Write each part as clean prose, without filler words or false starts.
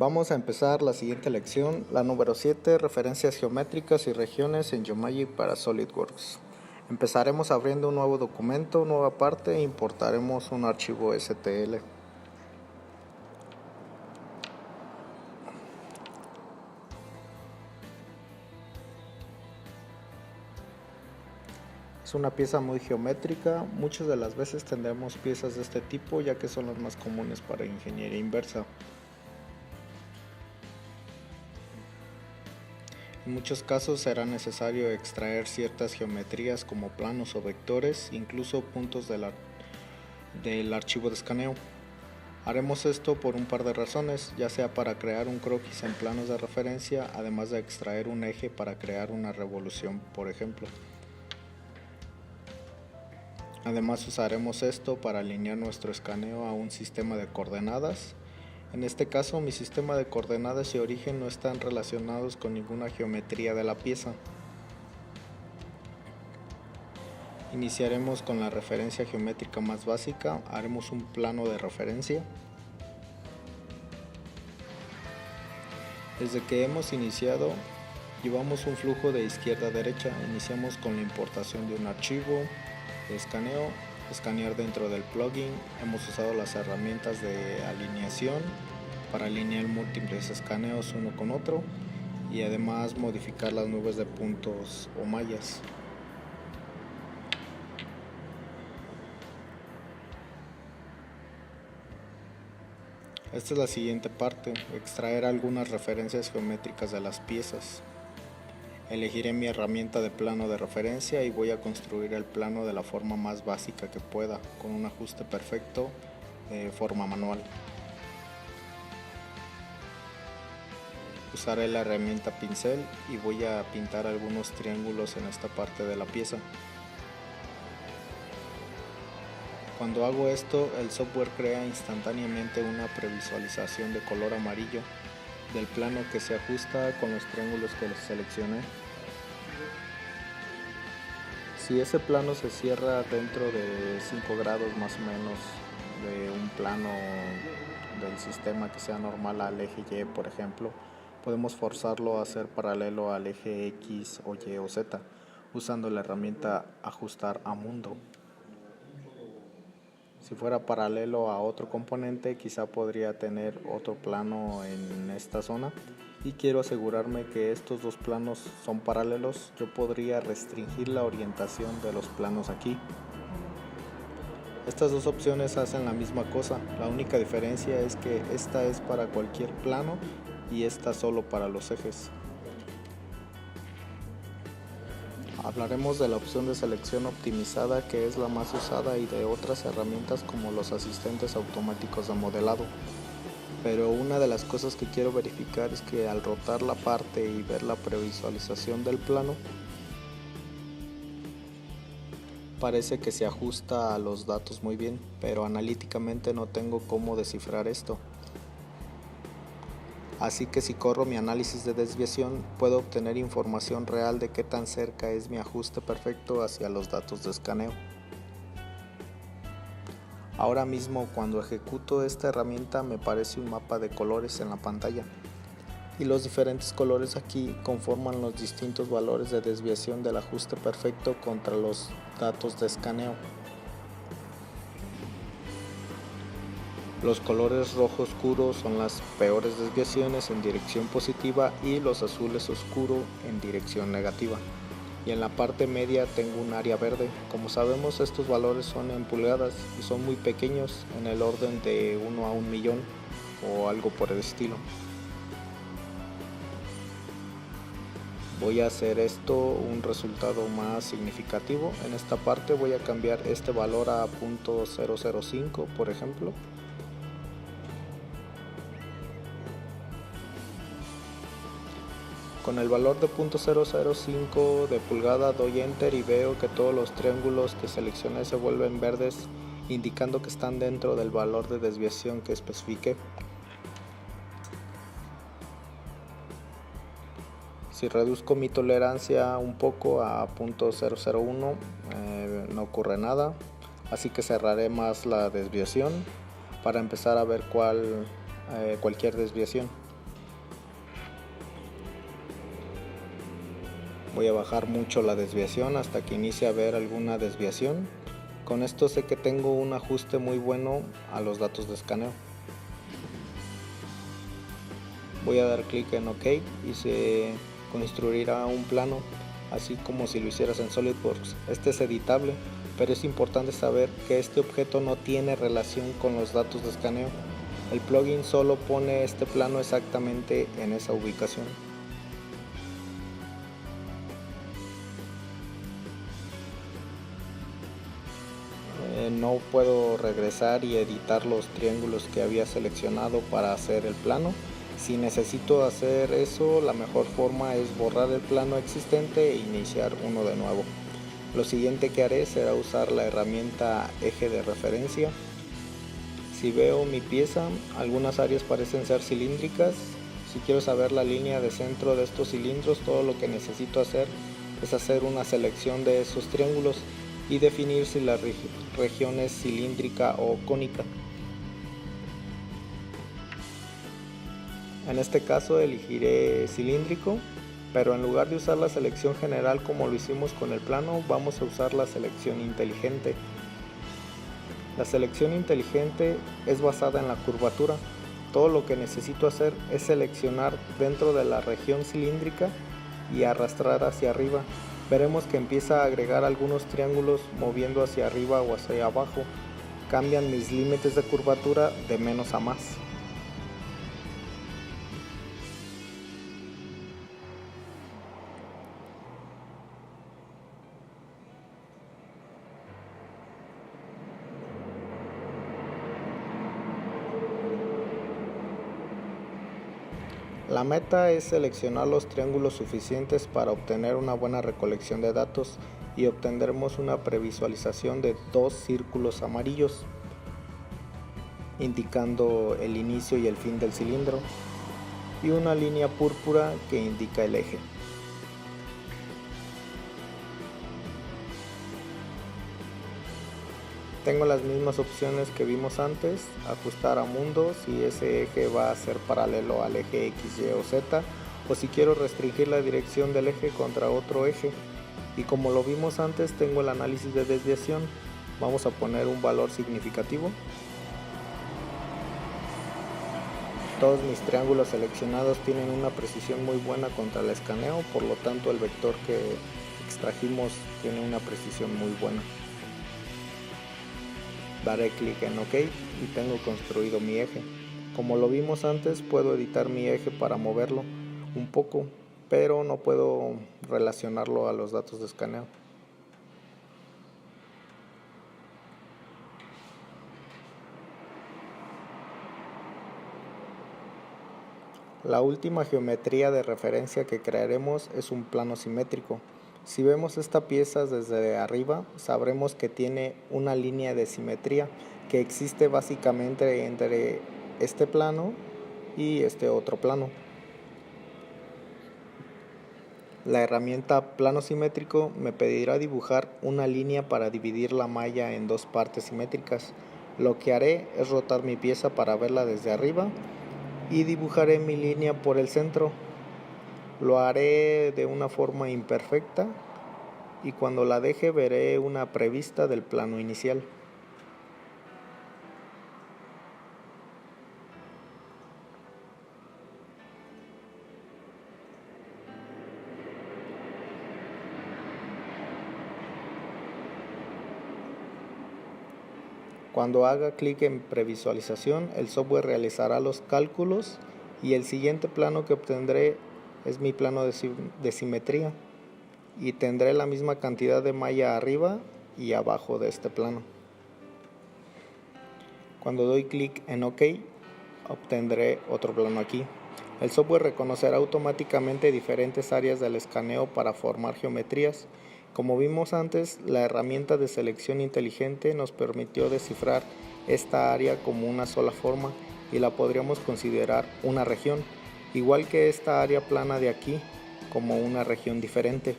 Vamos a empezar la siguiente lección, la número 7, referencias geométricas y regiones en Geomagic para SolidWorks. Empezaremos abriendo un nuevo documento, nueva parte e importaremos un archivo STL. Es una pieza muy geométrica, muchas de las veces tendremos piezas de este tipo ya que son las más comunes para ingeniería inversa. En muchos casos será necesario extraer ciertas geometrías como planos o vectores, incluso puntos del archivo de escaneo. Haremos esto por un par de razones, ya sea para crear un croquis en planos de referencia, además de extraer un eje para crear una revolución, por ejemplo. Además usaremos esto para alinear nuestro escaneo a un sistema de coordenadas. En este caso, mi sistema de coordenadas y origen no están relacionados con ninguna geometría de la pieza. Iniciaremos con la referencia geométrica más básica, haremos un plano de referencia. Desde que hemos iniciado, llevamos un flujo de izquierda a derecha. Iniciamos con la importación de un archivo de escaneo, escanear dentro del plugin. Hemos usado las herramientas de alineación para alinear múltiples escaneos uno con otro y además modificar las nubes de puntos o mallas. Esta es la siguiente parte, extraer algunas referencias geométricas de las piezas. Elegiré mi herramienta de plano de referencia y voy a construir el plano de la forma más básica que pueda, con un ajuste perfecto de forma manual. Usaré la herramienta pincel y voy a pintar algunos triángulos en esta parte de la pieza. Cuando hago esto, el software crea instantáneamente una previsualización de color amarillo del plano que se ajusta con los triángulos que seleccioné. Si ese plano se cierra dentro de 5 grados más o menos de un plano del sistema que sea normal al eje Y, por ejemplo, podemos forzarlo a ser paralelo al eje X o Y o Z usando la herramienta ajustar a mundo. Si fuera paralelo a otro componente, quizá podría tener otro plano en esta zona y quiero asegurarme que estos dos planos son paralelos. Yo podría restringir la orientación de los planos aquí. Estas dos opciones hacen la misma cosa, la única diferencia es que esta es para cualquier plano y esta solo para los ejes. Hablaremos de la opción de selección optimizada, que es la más usada, y de otras herramientas como los asistentes automáticos de modelado. Pero una de las cosas que quiero verificar es que al rotar la parte y ver la previsualización del plano, parece que se ajusta a los datos muy bien, pero analíticamente no tengo cómo descifrar esto. Así que si corro mi análisis de desviación, puedo obtener información real de qué tan cerca es mi ajuste perfecto hacia los datos de escaneo. Ahora mismo, cuando ejecuto esta herramienta, me aparece un mapa de colores en la pantalla. Y los diferentes colores aquí conforman los distintos valores de desviación del ajuste perfecto contra los datos de escaneo. Los colores rojo oscuro son las peores desviaciones en dirección positiva y los azules oscuro en dirección negativa. Y en la parte media tengo un área verde. Como sabemos, estos valores son en pulgadas y son muy pequeños, en el orden de 1 a 1.000.000 o algo por el estilo. Voy a hacer esto un resultado más significativo. En esta parte voy a cambiar este valor a 0.005, por ejemplo. Con el valor de 0.005 de pulgada doy enter y veo que todos los triángulos que seleccioné se vuelven verdes, indicando que están dentro del valor de desviación que especifiqué. Si reduzco mi tolerancia un poco a 0.001, no ocurre nada, así que cerraré más la desviación para empezar a ver cualquier desviación. Voy a bajar mucho la desviación hasta que inicie a ver alguna desviación. Con esto sé que tengo un ajuste muy bueno a los datos de escaneo. Voy a dar clic en OK y se construirá un plano, así como si lo hicieras en SolidWorks. Este es editable, pero es importante saber que este objeto no tiene relación con los datos de escaneo. El plugin solo pone este plano exactamente en esa ubicación. No puedo regresar y editar los triángulos que había seleccionado para hacer el plano. Si necesito hacer eso, la mejor forma es borrar el plano existente e iniciar uno de nuevo. Lo siguiente que haré será usar la herramienta eje de referencia. Si veo mi pieza, algunas áreas parecen ser cilíndricas. Si quiero saber la línea de centro de estos cilindros, todo lo que necesito hacer es hacer una selección de esos triángulos y definir si la región es cilíndrica o cónica. En este caso elegiré cilíndrico, pero en lugar de usar la selección general como lo hicimos con el plano, vamos a usar la selección inteligente. La selección inteligente es basada en la curvatura. Todo lo que necesito hacer es seleccionar dentro de la región cilíndrica y arrastrar hacia arriba. Veremos que empieza a agregar algunos triángulos moviendo hacia arriba o hacia abajo. Cambian mis límites de curvatura de menos a más. La meta es seleccionar los triángulos suficientes para obtener una buena recolección de datos y obtendremos una previsualización de dos círculos amarillos indicando el inicio y el fin del cilindro y una línea púrpura que indica el eje. Tengo las mismas opciones que vimos antes: ajustar a mundo si ese eje va a ser paralelo al eje X, Y o Z, o si quiero restringir la dirección del eje contra otro eje. Y como lo vimos antes, tengo el análisis de desviación. Vamos a poner un valor significativo. Todos mis triángulos seleccionados tienen una precisión muy buena contra el escaneo, por lo tanto el vector que extrajimos tiene una precisión muy buena. Daré clic en OK y tengo construido mi eje. Como lo vimos antes, puedo editar mi eje para moverlo un poco, pero no puedo relacionarlo a los datos de escaneo. La última geometría de referencia que crearemos es un plano simétrico. Si vemos esta pieza desde arriba, sabremos que tiene una línea de simetría que existe básicamente entre este plano y este otro plano. La herramienta plano simétrico me pedirá dibujar una línea para dividir la malla en dos partes simétricas. Lo que haré es rotar mi pieza para verla desde arriba y dibujaré mi línea por el centro. Lo haré de una forma imperfecta y cuando la deje veré una prevista del plano inicial. Cuando haga clic en previsualización, el software realizará los cálculos y el siguiente plano que obtendré es mi plano de simetría y tendré la misma cantidad de malla arriba y abajo de este plano. Cuando doy clic en OK, obtendré otro plano aquí. El software reconocerá automáticamente diferentes áreas del escaneo para formar geometrías. Como vimos antes, la herramienta de selección inteligente nos permitió descifrar esta área como una sola forma y la podríamos considerar una región, igual que esta área plana de aquí como una región diferente.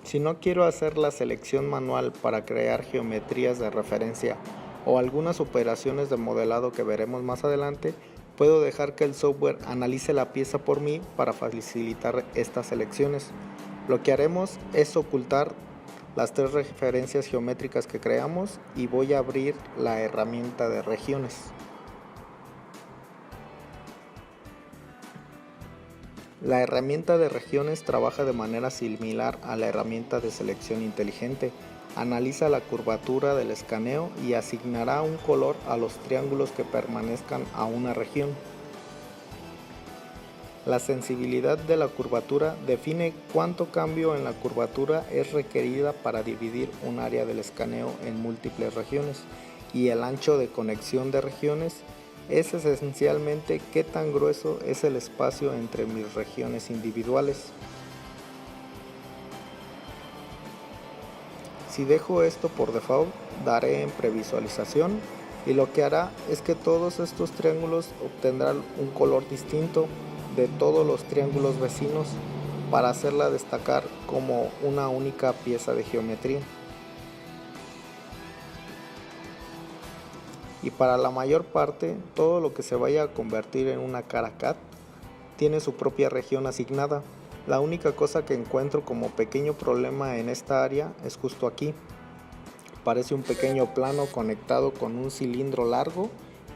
Si no quiero hacer la selección manual para crear geometrías de referencia o algunas operaciones de modelado que veremos más adelante, Puedo dejar que el software analice la pieza por mí para facilitar estas selecciones. Lo que haremos es ocultar las 3 referencias geométricas que creamos y voy a abrir la herramienta de regiones. La herramienta de regiones trabaja de manera similar a la herramienta de selección inteligente. Analiza la curvatura del escaneo y asignará un color a los triángulos que permanezcan a una región. La sensibilidad de la curvatura define cuánto cambio en la curvatura es requerida para dividir un área del escaneo en múltiples regiones, y el ancho de conexión de regiones es esencialmente qué tan grueso es el espacio entre mis regiones individuales. Si dejo esto por default, daré en previsualización y lo que hará es que todos estos triángulos obtendrán un color distinto de todos los triángulos vecinos para hacerla destacar como una única pieza de geometría. Y para la mayor parte, todo lo que se vaya a convertir en una cara CAD tiene su propia región asignada. La única cosa que encuentro como pequeño problema en esta área es justo aquí. Parece un pequeño plano conectado con un cilindro largo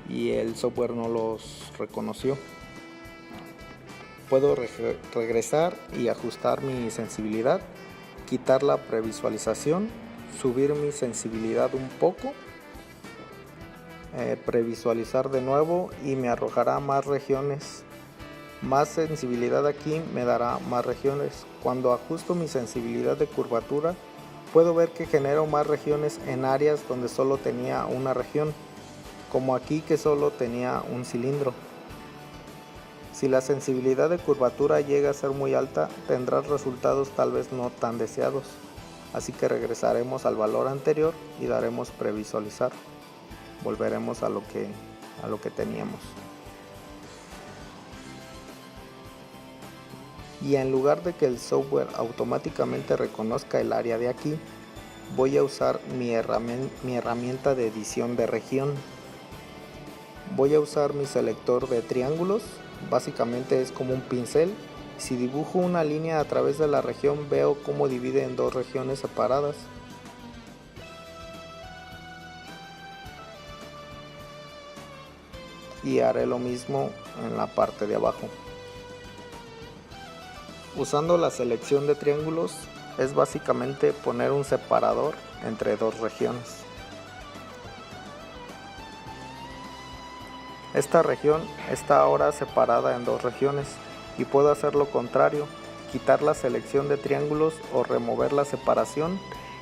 y el software no los reconoció. Puedo regresar y ajustar mi sensibilidad, quitar la previsualización, subir mi sensibilidad un poco, previsualizar de nuevo y me arrojará más regiones. Más sensibilidad aquí me dará más regiones. Cuando ajusto mi sensibilidad de curvatura, puedo ver que genero más regiones en áreas donde solo tenía una región, como aquí que solo tenía un cilindro. Si la sensibilidad de curvatura llega a ser muy alta, tendrás resultados tal vez no tan deseados, así que regresaremos al valor anterior y daremos previsualizar. Volveremos a lo que teníamos. Y en lugar de que el software automáticamente reconozca el área de aquí, voy a usar mi herramienta de edición de región. Voy a usar mi selector de triángulos. Básicamente es como un pincel. Si dibujo una línea a través de la región, veo cómo divide en 2 regiones separadas. Y haré lo mismo en la parte de abajo. Usando la selección de triángulos es básicamente poner un separador entre 2 regiones. Esta región está ahora separada en 2 regiones y puedo hacer lo contrario, quitar la selección de triángulos o remover la separación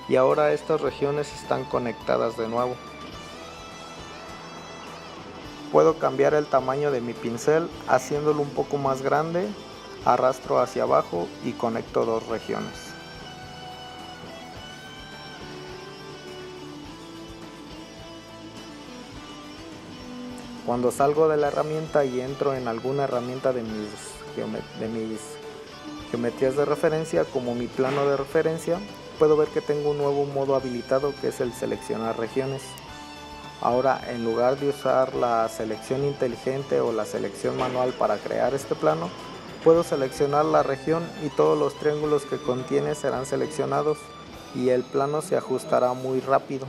y ahora estas regiones están conectadas de nuevo. Puedo cambiar el tamaño de mi pincel haciéndolo un poco más grande, arrastro hacia abajo y conecto 2 regiones. Cuando salgo de la herramienta y entro en alguna herramienta de mis geometrías de referencia, como mi plano de referencia, puedo ver que tengo un nuevo modo habilitado que es el seleccionar regiones. Ahora, en lugar de usar la selección inteligente o la selección manual para crear este plano, puedo seleccionar la región y todos los triángulos que contiene serán seleccionados y el plano se ajustará muy rápido.